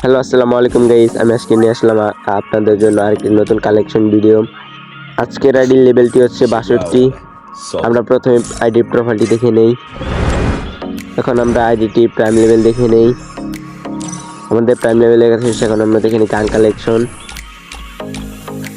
Hello আসসালামু আলাইকুম guys, আমি আজকে নিয়ে আসলাম আপনাদের জন্য আরেকটি নতুন কালেকশন ভিডিও। আজকের আইডি লেভেলটি হচ্ছে 62। আমরা প্রথমে আইডি প্রোফাইলটি দেখে নেই। এখন আমরা আইডিটি প্রাইম লেভেল দেখে নেই। আমাদের প্রাইম লেভেলের কাছে এখন আমরা দেখে নিই গান কালেকশন।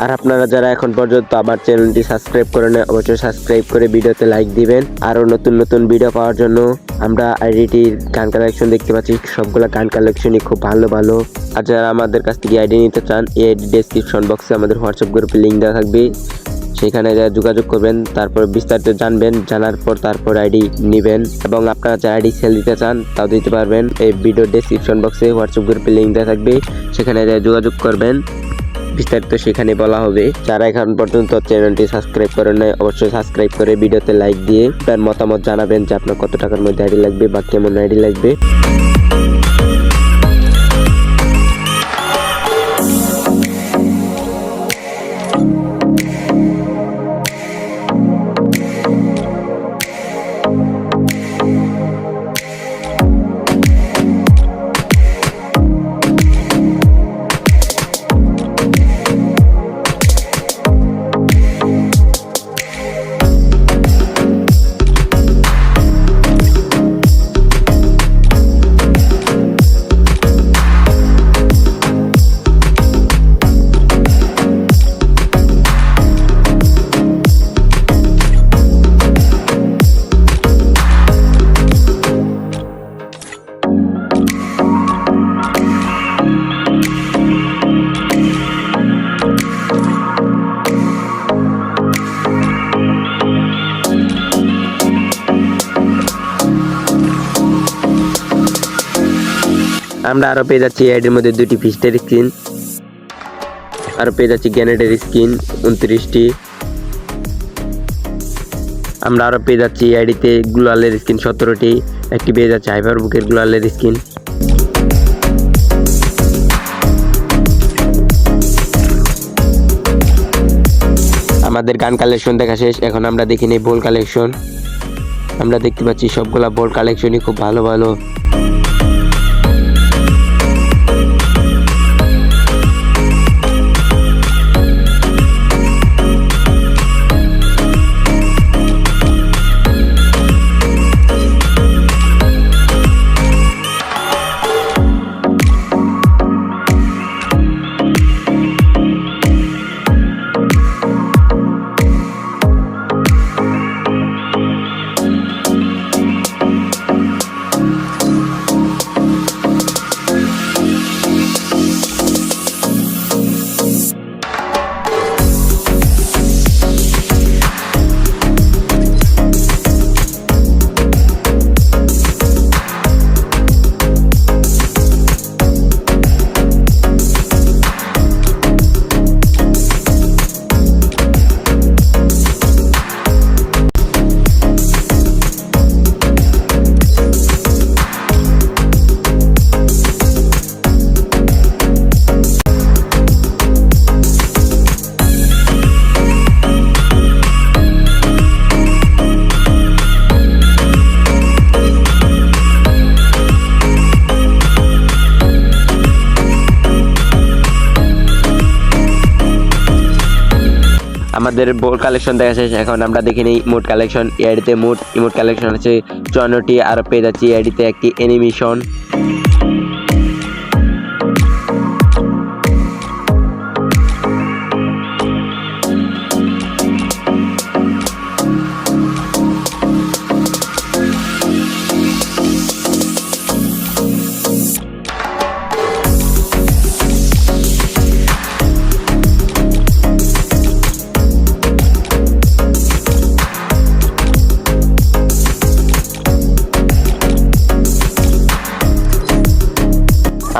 আর আপনারা যারা এখন পর্যন্ত আমার চ্যানেলটি সাবস্ক্রাইব করেন, অবশ্যই সাবস্ক্রাইব করে ভিডিওতে লাইক দিবেন। আরও নতুন নতুন ভিডিও পাওয়ার জন্য আমরা আইডিটির গান কালেকশন দেখতে পাচ্ছি, সবগুলো গান কালেকশনই খুব ভালো ভালো। আর যারা আমাদের কাছ থেকে আইডি নিতে চান, এই আইডি ডেসক্রিপশন বক্সে আমাদের হোয়াটসঅ্যাপ গ্রুপের লিঙ্ক দেওয়া থাকবে, সেখানে যোগাযোগ করবেন। তারপর বিস্তারিত জানবেন, জানার পর তারপর আইডি নেবেন। এবং আপনারা যারা আইডি সেল দিতে চান তাও দিতে পারবেন। এই ভিডিও ডেসক্রিপশন বক্সে হোয়াটসঅ্যাপ গ্রুপের লিঙ্ক দেওয়া থাকবে, সেখানে যোগাযোগ করবেন। বিস্তারিত সেখানে বলা হবে। যারা এখন পর্যন্ত চ্যানেলটি সাবস্ক্রাইব করেন নাই, অবশ্যই সাবস্ক্রাইব করে ভিডিওতে লাইক দিয়ে তার মতামত জানাবেন যে আপনার কত টাকার মধ্যে আইডি লাগবে বা কেমন আইডি লাগবে। আমরা আরো পেয়ে যাচ্ছি আইডির মধ্যে দুটি ফিস্টের স্কিন, আরো পেয়ে যাচ্ছি গ্যানেটের স্কিন 29টি। আমরা আরো পেয়ে যাচ্ছি আইডিতে গ্লোয়ালের স্কিন 17টি, একটি পেয়ে যাচ্ছে হাইপার বুকের গ্লোয়ালের স্কিন। আমাদের গান কালেকশন দেখা শেষ, এখন আমরা দেখি নেই বল কালেকশন। আমরা দেখতে পাচ্ছি সবগুলা বল কালেকশনই খুব ভালো ভালো। আমাদের বোর্ড কালেকশন দেখা শেষ, এখন আমরা দেখে নিই ইমোট কালেকশন। এআইডিতে ইমোট কালেকশন আছে 54টি, আরও পেয়ে যাচ্ছি এআইডিতে একটি অ্যানিমেশন।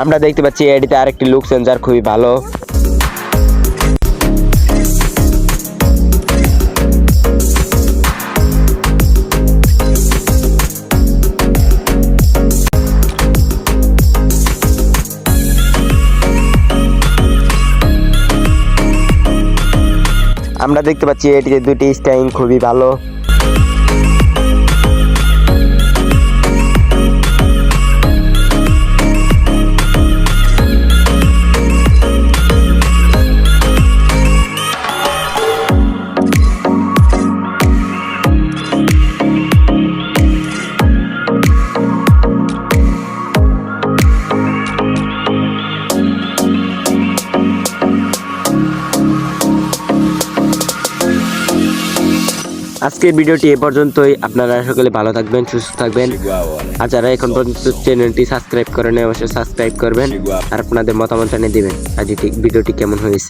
আমরা দেখতে পাচ্ছি এডিতে আরেকটি লুক সেন্সার খুবই ভালো। আমরা দেখতে পাচ্ছি এটিতে দুটি স্টাইল খুবই ভালো। আজকের ভিডিওটি এ পর্যন্তই। আপনারা সকলে ভালো থাকবেন, সুস্থ থাকবেন। আর যারা এখন পর্যন্ত চ্যানেলটি সাবস্ক্রাইব করেন অবশ্যই সাবস্ক্রাইব করবেন আর আপনাদের মতামত জানিয়ে দিবেন আজ ভিডিওটি কেমন হয়েছে।